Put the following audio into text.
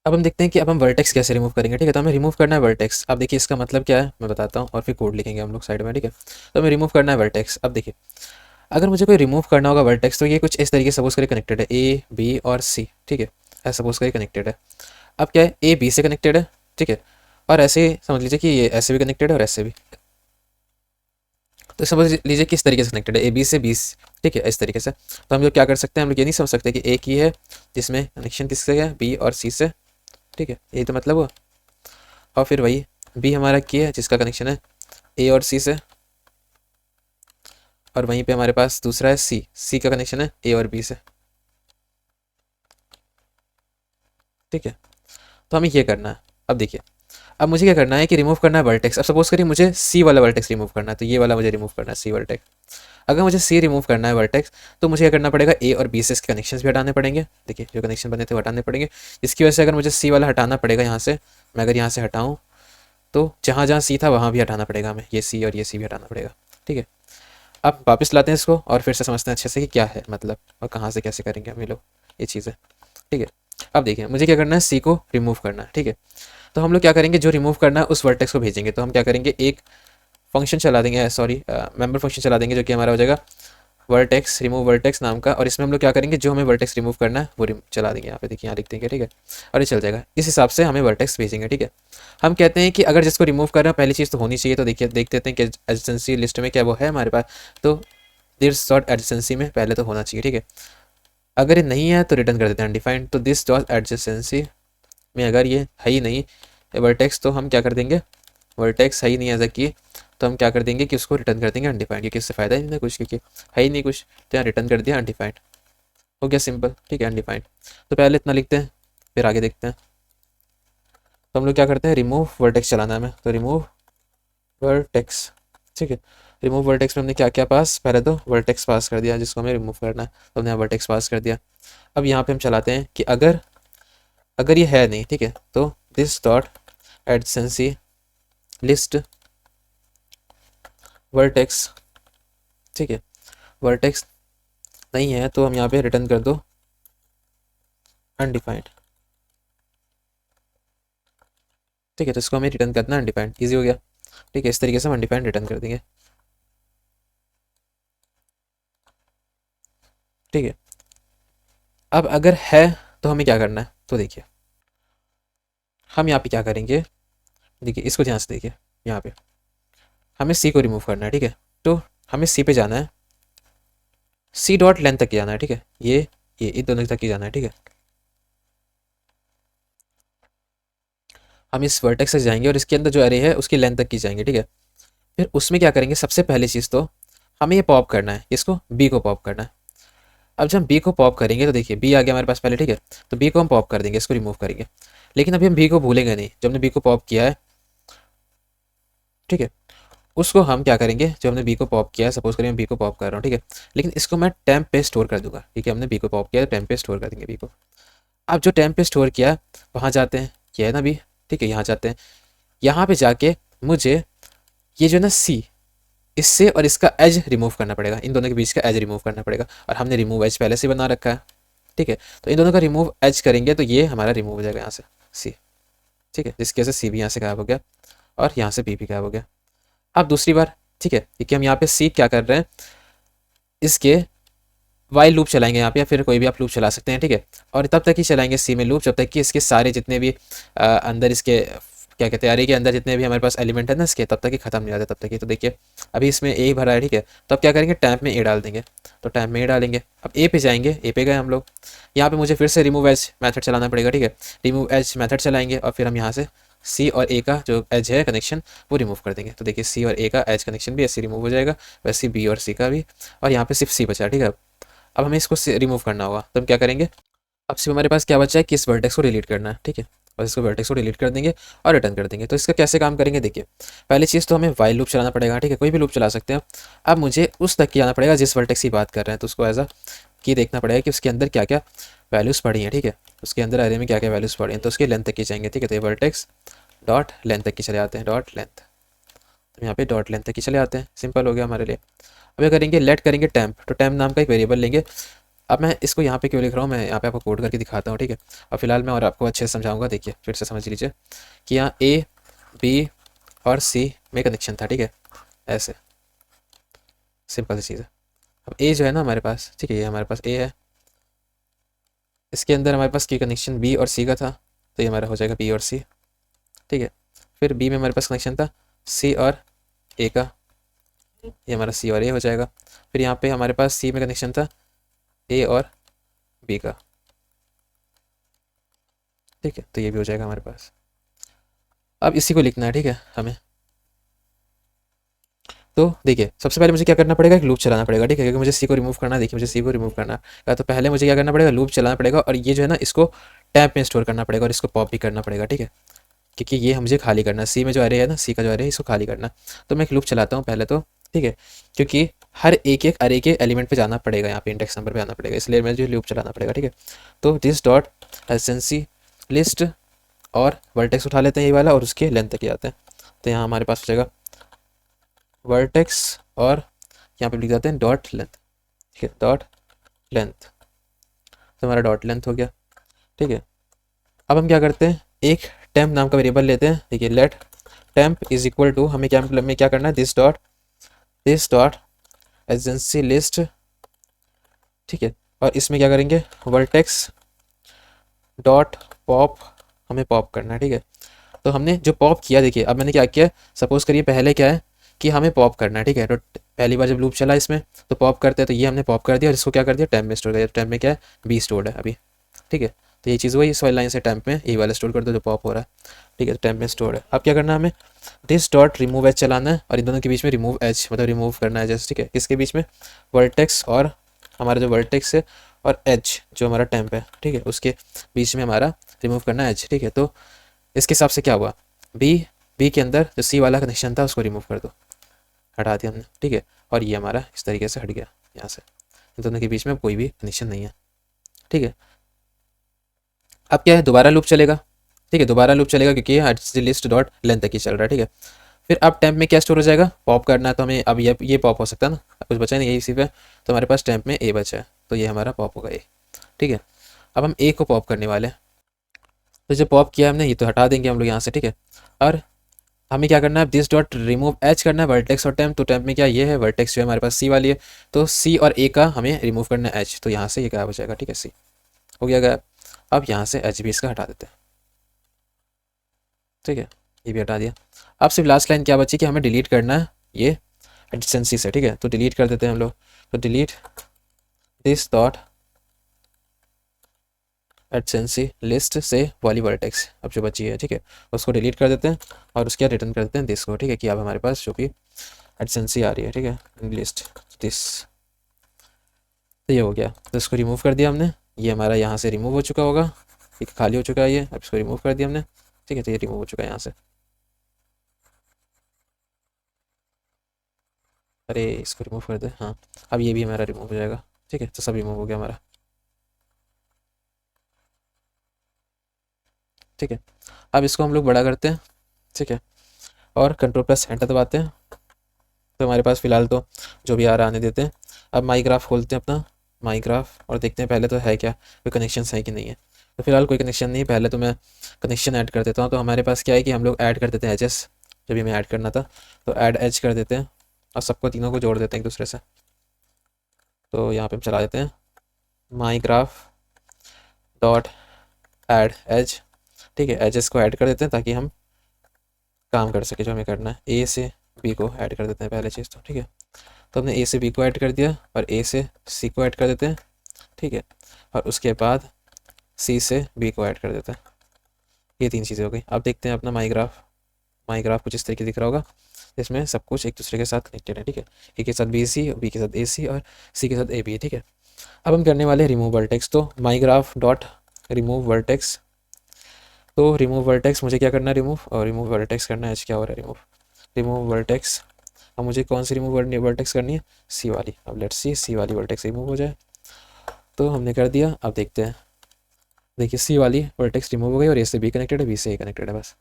अब हम देखते हैं कि अब हम वर्टेक्स कैसे रिमूव करेंगे। ठीक है, तो हमें रिमूव करना है वर्टेक्स। अब देखिए इसका मतलब क्या है मैं बताता हूँ और फिर कोड लिखेंगे हम लोग साइड में। ठीक है, तो हमें रिमूव करना है वर्टेक्स। अब देखिए अगर मुझे कोई रिमूव करना होगा वर्टेक्स तो ये कुछ इस तरीके से सपोज करिए कनेक्टेड है ए बी और सी। ठीक है, ऐसा सपोज करिए कनेक्टेड है। अब क्या है, ए बी से कनेक्टेड है। ठीक है, और ऐसे समझ लीजिए कि ये ऐसे भी कनेक्टेड है और ऐसे भी। तो समझ लीजिए किस तरीके से कनेक्टेड है, ए बी से बी। ठीक है, इस तरीके से। तो हम लोग क्या कर सकते हैं, हम लोग ये नहीं समझ सकते कि एक ही है जिसमें कनेक्शन किससे है, बी और सी से। ठीक है, यही तो मतलब हुआ। और फिर वही बी हमारा की है जिसका कनेक्शन है ए और सी से, और वहीं पे हमारे पास दूसरा है सी, सी का कनेक्शन है ए और बी से। ठीक है, तो हमें ये करना है। अब देखिए अब मुझे क्या करना है कि रिमूव करना है वर्टेक्स। अब सपोज करिए मुझे सी वाला वर्टेक्स रिमूव करना है, तो ये वाला मुझे रिमूव करना है सी वर्टेक्स। अगर मुझे सी रिमूव करना है वर्टेक्स तो मुझे क्या करना पड़ेगा, ए और बी से इसके कनेक्शंस भी हटाने पड़ेंगे। देखिए जो कनेक्शन बने थे वो हटाने पड़ेंगे। इसकी वजह से अगर मुझे सी वाला हटाना पड़ेगा यहाँ से, मैं अगर यहाँ से हटाऊँ तो जहाँ जहाँ सी था वहाँ भी हटाना पड़ेगा हमें, ये सी और ये सी भी हटाना पड़ेगा। ठीक है, अब वापस लाते हैं इसको और फिर से समझते हैं अच्छे से कि क्या है मतलब और कहाँ से कैसे करेंगे हम ये लोग ये चीज़ें। ठीक है, अब देखिए मुझे क्या करना है, सी को रिमूव करना है। ठीक है, तो हम लोग क्या करेंगे, जो रिमूव करना है उस वर्टेक्स को भेजेंगे। तो हम क्या करेंगे, एक फंक्शन चला देंगे, सॉरी मेंबर फंक्शन चला देंगे, जो कि हमारा हो जाएगा वर्टेक्स रिमूव वर्टेक्स नाम का। और इसमें हम लोग क्या करेंगे, जो हमें वर्टेक्स रिमूव करना है वो चला देंगे। यहाँ पे देखिए, यहाँ लिख देंगे। ठीक है, और ये चल जाएगा। इस हिसाब से हमें वर्टेक्स भेजेंगे। ठीक है, हम कहते हैं कि अगर जिसको रिमूव करना है पहली चीज़ तो होनी चाहिए। तो देखिए देख देते हैं कि एडजेंसी लिस्ट में क्या वो है हमारे पास। तो दिस डॉट एडजेंसी में पहले तो होना चाहिए। ठीक है, अगर ये नहीं है तो रिटर्न कर देते हैं अनडिफाइंड। तो दिस डॉट एडजेंसी में अगर ये है ही नहीं वर्टेक्स तो हम क्या कर देंगे, वर्टेक्स है ही नहीं ऐसा कि, तो हम क्या कर देंगे कि उसको रिटर्न कर देंगे अनडिफाइंड, क्योंकि इससे फायदा ही नहीं है कुछ, क्योंकि है ही नहीं कुछ। तो यहाँ रिटर्न कर दिया अनडिफाइंड, हो गया सिंपल। ठीक है, अनडिफाइंड। तो पहले इतना लिखते हैं फिर आगे देखते हैं। तो हम लोग क्या करते हैं, रिमूव वर्टेक्स चलाना है हमें, तो रिमूव वर्टेक्स। ठीक है, रिमूव वर्टेक्स में हमने क्या क्या पास, पहले तो वर्टेक्स पास कर दिया जिसको हमें रिमूव करना है, तो हमने यहाँ वर्टेक्स पास कर दिया। अब यहाँ पे हम चलाते हैं कि अगर अगर ये है नहीं, ठीक है, तो दिस डॉट एडसेंसी लिस्ट वर्टेक्स। ठीक है, वर्टेक्स नहीं है तो हम यहाँ पे रिटर्न कर दो अनडिफाइंड। ठीक है, तो इसको हमें रिटर्न करना है अनडिफाइंड, ईजी हो गया। ठीक है, इस तरीके से हम अनडिफाइंड रिटर्न कर देंगे। ठीक है, अब अगर है तो हमें क्या करना है, तो देखिए हम यहाँ पे क्या करेंगे, देखिए इसको ध्यान से देखिए। यहाँ पे हमें सी को रिमूव करना है। ठीक है, तो हमें सी पे जाना है, सी डॉट लेंथ तक जाना है। ठीक है, ये इन दोनों तक ही जाना है। ठीक है, हम इस वर्टेक्स से जाएंगे और इसके अंदर जो एरे है उसकी लेंथ तक की जाएंगे। ठीक है, फिर उसमें क्या करेंगे, सबसे पहली चीज़ तो हमें ये पॉप करना है, इसको बी को पॉप करना है। अब जब हम बी को पॉप करेंगे तो देखिए बी आ गया हमारे पास पहले। ठीक है, तो बी को हम पॉप कर देंगे, इसको रिमूव करेंगे। लेकिन अभी हम बी को भूलेंगे नहीं, जब हमने बी को पॉप किया है। ठीक है, उसको हम क्या करेंगे, जो हमने बी को पॉप किया है, सपोज करिए मैं बी को पॉप कर रहा हूँ। ठीक है, लेकिन इसको मैं टेम्प पे स्टोर कर दूंगा। ठीक है, हमने बी को पॉप किया है, टेम्प पे स्टोर कर देंगे बी को। अब जो टेम्प पे स्टोर किया वहाँ जाते हैं, किया है ना बी। ठीक है, यहाँ जाते हैं, यहाँ पे जाके मुझे ये जो है ना सी, इससे और इसका एज रिमूव करना पड़ेगा, इन दोनों के बीच का एज रिमूव करना पड़ेगा। और हमने रिमूव एज पहले से बना रखा है। ठीक है, तो इन दोनों का रिमूव एज करेंगे तो ये हमारा रिमूव हो जाएगा यहाँ से सी। ठीक है, जिसकी वजह से सी भी यहाँ से गायब हो गया और यहाँ से बी भी गायब हो गया। अब दूसरी बार, ठीक है, क्योंकि हम यहाँ पे सी क्या कर रहे हैं, इसके वाइल लूप चलाएंगे यहाँ पे, या फिर कोई भी आप लूप चला सकते हैं। ठीक है, और तब तक ही चलाएंगे सी में लूप जब तक कि इसके सारे जितने भी अंदर इसके क्या कहते हैं अरे के अंदर जितने भी हमारे पास एलिमेंट है ना इसके, तब तक ही खत्म नहीं जाते तब तक ही। तो देखिए अभी इसमें ए ही भरा है। ठीक है, तो अब क्या करेंगे, टैम्प में ए डाल देंगे। तो टैम्प में ए डालेंगे, अब ए पे जाएंगे, ए पे गए हम लोग। यहाँ पे मुझे फिर से रिमूव एज मेथड चलाना पड़ेगा। ठीक है, रिमूव एज मेथड चलाएंगे और फिर हम यहाँ से सी और ए का जो एज है कनेक्शन वो रिमूव कर देंगे। तो देखिए सी और ए का एज कनेक्शन भी ऐसे रिमूव हो जाएगा, वैसे बी और सी का भी। और यहाँ पे सिर्फ सी बचा। ठीक है, अब हमें इसको रिमूव करना होगा, तो हम क्या करेंगे, अब सिर्फ हमारे पास क्या बचा है कि इस वर्टेक्स को डिलीट करना है। ठीक है, बस इसको वर्टेक्स को डिलीट कर देंगे और रिटर्न कर देंगे। तो इसका कैसे काम करेंगे, देखिए पहली चीज़ तो हमें वाइल लूप चलाना पड़ेगा। ठीक है, कोई भी लूप चला सकते हैं। अब मुझे उस तक की आना पड़ेगा जिस वर्टेक्स की बात कर रहे हैं, तो उसको एज अ की देखना पड़ेगा कि उसके अंदर क्या क्या वैल्यूज़ पड़ी हैं। ठीक है, उसके अंदर एरे में क्या क्या वैल्यूज़ पड़ी हैं, तो उसके लेंथ तक की जाएंगे। ठीक है, तो ये वर्टेक्स डॉट लेंथ तक की चले आते हैं, डॉट लेंथ। तो यहाँ पे डॉट लेंथ तक की चले आते हैं, सिंपल हो गया हमारे लिए। अब ये करेंगे लेट करेंगे टैम्प, तो टैम्प नाम का एक वेरिएबल लेंगे अब मैं इसको यहाँ पे क्यों लिख रहा हूँ, मैं यहाँ पे आपको कोड करके दिखाता हूँ, ठीक है। और फिलहाल मैं और आपको अच्छे से समझाऊंगा। देखिए फिर से समझ लीजिए कि यहाँ ए बी और सी में कनेक्शन था, ठीक है, ऐसे सिंपल सी चीज़ है। अब ए जो है ना हमारे पास, ठीक है, ये हमारे पास ए है, इसके अंदर हमारे पास की कनेक्शन बी और सी का था, तो ये हमारा हो जाएगा बी और सी, ठीक है। फिर बी में हमारे पास कनेक्शन था सी और ए का, ये हमारा सी और ए हो जाएगा। फिर यहाँ पे हमारे पास सी में कनेक्शन था ए और बी का, ठीक है, तो ये भी हो जाएगा हमारे पास। अब इसी को लिखना है, ठीक है, हमें। तो देखिए सबसे पहले मुझे क्या करना पड़ेगा, एक लूप चलाना पड़ेगा, ठीक है, क्योंकि मुझे सी को रिमूव करना है। देखिए मुझे सी को रिमूव करना है, तो पहले मुझे क्या करना पड़ेगा, लूप चलाना पड़ेगा, और ये जो है ना इसको टैब में स्टोर करना पड़ेगा और इसको पॉप भी करना पड़ेगा, ठीक है, क्योंकि ये मुझे खाली करना है। सी में जो अरे है ना, सी का जो अरे है इसको खाली करना। तो मैं एक लूप चलाता हूँ पहले तो, ठीक है, क्योंकि हर एक एक अरे के एलिमेंट पे जाना पड़ेगा, यहाँ पे इंडेक्स नंबर पे जाना पड़ेगा, इसलिए मैं जो लूप चलाना पड़ेगा, ठीक है। तो दिस डॉट एसेंसी लिस्ट और वर्टेक्स उठा लेते हैं ये वाला, और उसके लेंथ तक जाते हैं। तो यहाँ हमारे पास हो जाएगा वर्टेक्स, और यहाँ पे लिख जाते हैं डॉट लेंथ, ठीक है, डॉट लेंथ। तो हमारा डॉट लेंथ हो गया, ठीक है। अब हम क्या करते हैं, एक टेम्प नाम का वेरिएबल लेते हैं। देखिए let temp is equal to, हमें क्या में क्या करना है, दिस डॉट एजेंसी लिस्ट, ठीक है, और इसमें क्या करेंगे, वर्टेक्स डॉट पॉप, हमें पॉप करना है, ठीक है। तो हमने जो पॉप किया, देखिए अब मैंने क्या किया, सपोज करिए पहले क्या है कि हमें पॉप करना है, ठीक है। तो पहली बार जब लूप चला इसमें तो पॉप करते हैं, तो ये हमने पॉप कर दिया और इसको क्या कर दिया, टेम्प में स्टोर कर दिया। टेम्प में क्या है, बी स्टोर्ड है अभी, ठीक है। तो ये चीज़ वही इस वाली लाइन से टेम्प में ये वाला स्टोर कर दो जो पॉप हो रहा है, ठीक है, तो टेम्प में स्टोर है। अब क्या करना है, हमें दिस डॉट रिमूव एच चलाना है, और इन दोनों के बीच में रिमूव एच मतलब रिमूव करना है जैसे, ठीक है, किसके बीच में, वर्टेक्स और हमारा जो वर्टेक्स है और एच जो हमारा टेम्प है, ठीक है, उसके बीच में हमारा रिमूव करना है एच, ठीक है। तो इसके हिसाब से क्या हुआ, बी के अंदर जो सी वाला कनेक्शन था उसको रिमूव कर दो, हटा दिया हमने, ठीक है, और ये हमारा इस तरीके से हट गया यहाँ से, इन दोनों के बीच में कोई भी कनेक्शन नहीं है, ठीक है। अब क्या है, दोबारा लूप चलेगा, ठीक है, दोबारा लूप चलेगा क्योंकि ये लिस्ट डॉट लेंथ तक ही चल रहा है, ठीक है। फिर अब टेम्प में क्या स्टोर हो जाएगा, पॉप करना है, तो हमें अब ये पॉप हो सकता है ना, अब कुछ बचा नहीं, यही सिर्फ है, तो हमारे पास टेम्प में ए बचा है, तो ये हमारा पॉप होगा ए, ठीक है। अब हम ए को पॉप करने वाले हैं, तो जो पॉप किया हमने ये तो हटा देंगे हम लोग यहाँ से, ठीक है। और हमें क्या करना है, दिस डॉट रिमूव एच करना है, वर्टेक्स और टेम्प। तो टेम्प में क्या ये है, वर्टेक्स जो है हमारे पास सी वाली है, तो सी और ए का हमें रिमूव करना है एच, तो यहाँ से ये गायब हो जाएगा, ठीक है, सी हो गया गायब। अब यहाँ से एच भी इसका हटा देते हैं, ठीक है, ये भी हटा दिया। अब सिर्फ लास्ट लाइन क्या बची कि हमें डिलीट करना है ये एडजेंसी से, ठीक है, तो डिलीट कर देते हैं हम लोग। तो delete this dot adjacency list से वाली वर्टेक्स अब जो बची है, ठीक है, उसको डिलीट कर देते हैं और उसके बाद रिटर्न कर देते हैं दिस को, ठीक है, कि अब हमारे पास जो भी एडजेंसी आ रही है, ठीक है, लिस्ट दिस, तो ये हो गया। तो इसको रिमूव कर दिया हमने, ये हमारा यहाँ से रिमूव हो चुका होगा, एक खाली हो चुका है ये, अब इसको रिमूव कर दिया हमने, ठीक है, तो ये रिमूव हो चुका है यहाँ से। अरे इसको रिमूव कर दे, हाँ, अब ये भी हमारा रिमूव हो जाएगा, ठीक है, तो सब रिमूव हो गया हमारा, ठीक है। अब इसको हम लोग बड़ा करते हैं, ठीक है, और कंट्रोल प्लस एंटर दबाते हैं। तो हमारे पास फ़िलहाल तो जो भी आ रहा आने देते हैं। अब माई ग्राफ खोलते हैं अपना माई ग्राफ और देखते हैं पहले तो है क्या, कोई कनेक्शन है कि नहीं है। तो फिलहाल कोई कनेक्शन नहीं है, पहले तो मैं कनेक्शन ऐड कर देता हूँ। तो हमारे पास क्या है कि हम लोग ऐड कर देते हैं एचएस, जब भी हमें ऐड करना था तो ऐड एच कर देते हैं और सबको तीनों को जोड़ देते हैं एक दूसरे से। तो यहाँ पे हम चला देते हैं माई ग्राफ डॉट ऐड एच, ठीक है, एचएस को ऐड कर देते हैं ताकि हम काम कर सके जो हमें करना है। ए से बी को ऐड कर देते हैं पहले चीज़ तो, ठीक है। तो हमने ए से बी को ऐड कर दिया और ए से सी को ऐड कर देते हैं, ठीक है, और उसके बाद सी से बी को ऐड कर देते हैं। ये तीन चीज़ें हो गई। अब देखते हैं अपना माई ग्राफ कुछ इस तरीके दिख रहा होगा, इसमें सब कुछ एक दूसरे के साथ कनेक्टेड है, ठीक है, ए के साथ बी सी, बी के साथ ए सी और सी के साथ ए बी, ठीक है। अब हम करने वाले रिमूव वर्टेक्स। तो माई ग्राफ डॉट रिमूव वर्टेक्स, तो रिमूव वर्टेक्स मुझे क्या करना है, रिमूव वर्टेक्स करना है। एच क्या हो रहा है, रिमूव वर्टेक्स। अब मुझे कौन सी रिमूव वर्टेक्स करनी है, सी वाली। अब लेट्स सी, सी वाली वर्टेक्स रिमूव हो जाए। तो हमने कर दिया, अब देखते हैं। देखिए सी वाली वर्टेक्स रिमूव हो गई और ए से बी कनेक्टेड है, बी से ए कनेक्टेड है, बस